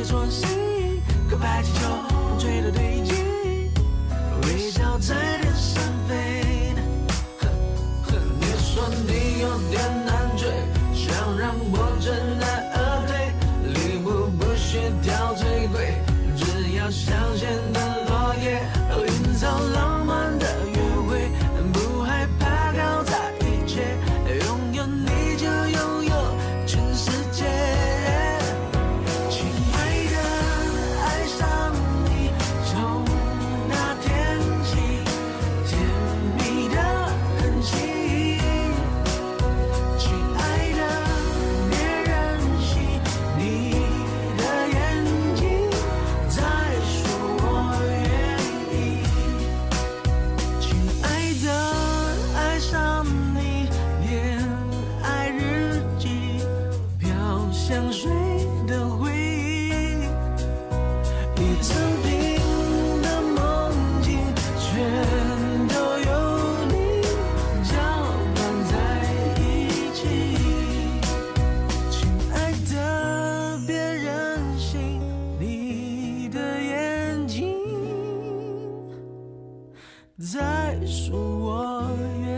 些错心，可排气球风吹得对劲，微笑在天上飞。你说你有点难追，想让我知难而退，礼物不需挑最贵，只要香榭的落叶，营造浪漫的约会，不害怕搞砸一切，拥有你就拥有全世界。亲爱的，爱上你，从那天起，甜蜜的痕迹。亲爱的，别任性，你的眼睛在说我愿意。亲爱的，爱上你，恋爱日记，飘香水的回忆，一整瓶的梦境，全都有你搅拌在一起。亲爱的，别任性，你的眼睛在说我愿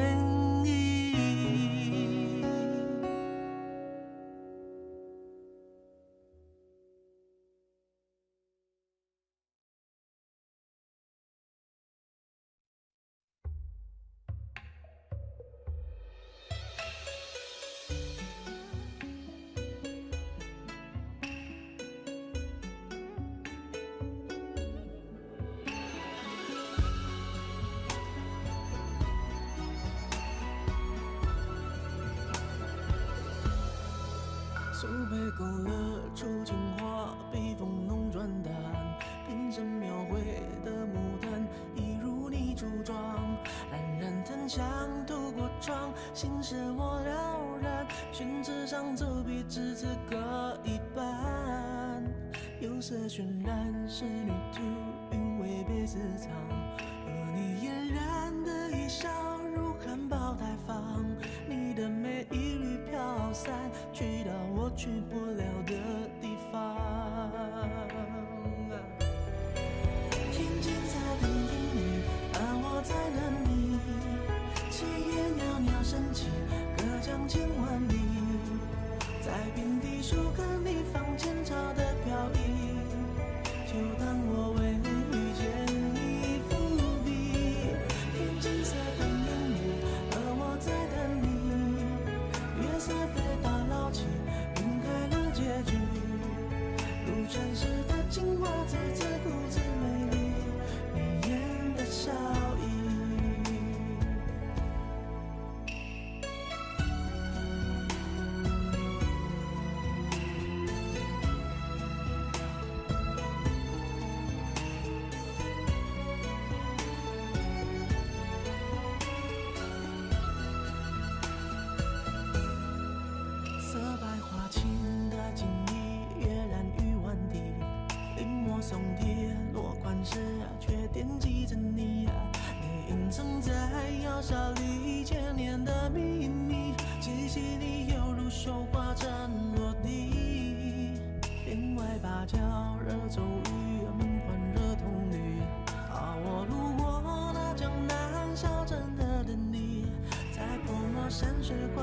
意。苏北勾勒出情话，笔锋浓转淡，平生描绘的牡丹，一如你初妆，冉冉檀香透过窗，心事我了然，宣纸上走笔至此各一半，釉色渲染仕女图，韵味别私藏，而你嫣然的一笑如含苞待放，你的美一缕飘散，去到我去不了的地方。天金色的烟雨，而我在等你。炊烟袅袅升起，隔江千万里。在遍地树根里放前朝的飘逸，就当我为遇见你伏笔。天金色的烟雨，而我在等你。月色被打捞起，晕开了结局。如传世的情话，字字故字美丽，你眼的笑意。色白花青的锦衣，跃然于碗底，临摹松贴落款时却惦记着你。你隐藏在窑烧里千年的秘密，气息里犹如绣花针落地。帘外芭蕉惹骤雨，门环惹铜绿。我路过那江南小镇的等你，在泼墨山水画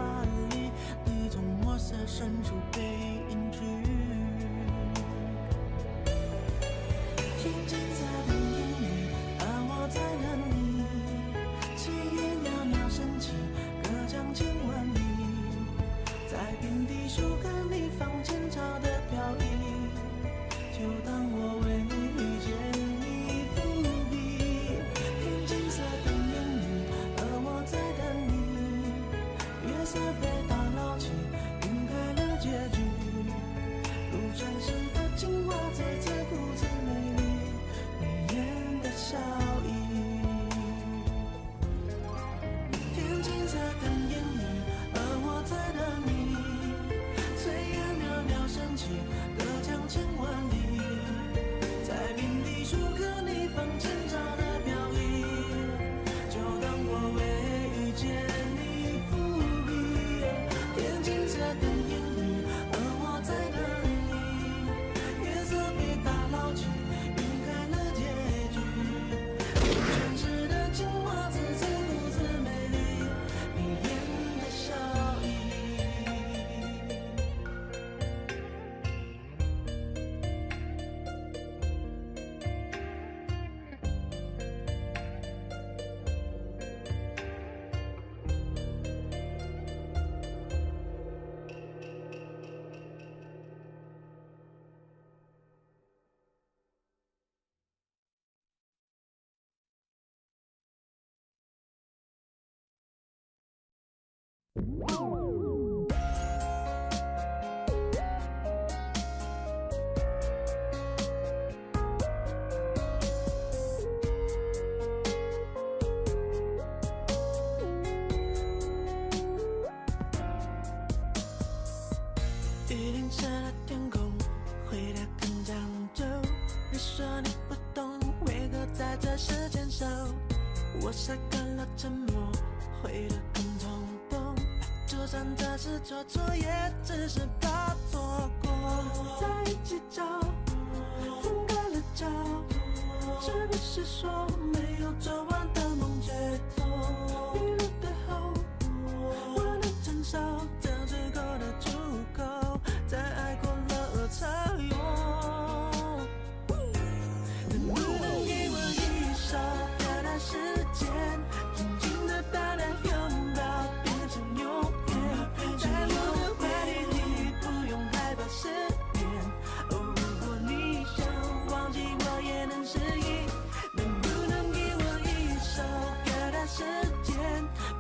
里，你从墨色深处被隐去。天金色的烟雨，而我在等你。炊烟袅袅升起，隔江千万里。在遍地树根里放前朝的飘逸，就当我为遇见你伏笔。天金色的烟雨，而我在等你。月色被打捞起，晕开了结局。如传世的情话，字字故字美丽，你眼的笑意。天金色的烟雨，而我在等你。炊烟袅袅升起，隔江千万里。在遍地树根里放前朝的飘逸，就当我为遇见你伏笔。天金色的烟雨，而我在等你。月色被雨淋湿了天空，回答更讲究。你说你不懂，为何在这时牵手？我晒干了沉默，回得更冲动。就算这是做错，也只是怕错过。在一起找，分开了找，是不是说没有做完的梦最痛？迷路的后，我能承受这最后的出口，在爱过了才有。能不能给我一首歌的时间，静静的把那拥抱变成永远，在我的怀里不用害怕失眠。哦，如果你想忘记我也能适应，能不能给我一首歌的时间，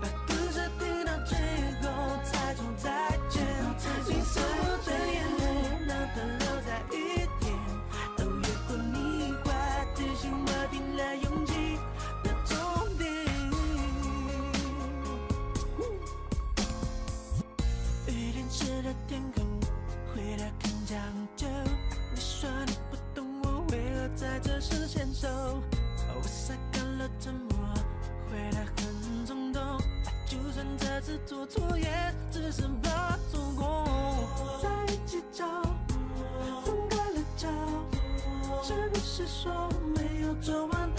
把故事听到最后才说再见。你送我的眼泪，让它留在雨天。哦，越过你话，提醒我定了勇气的终点。雨淋湿了天空，回答更讲究。你说你不懂我为何在这时牵手，我晒干了沉默，回答很冲动。就算这次做错，也只是怕错过。在一起找，分开了找，是不是说没有做完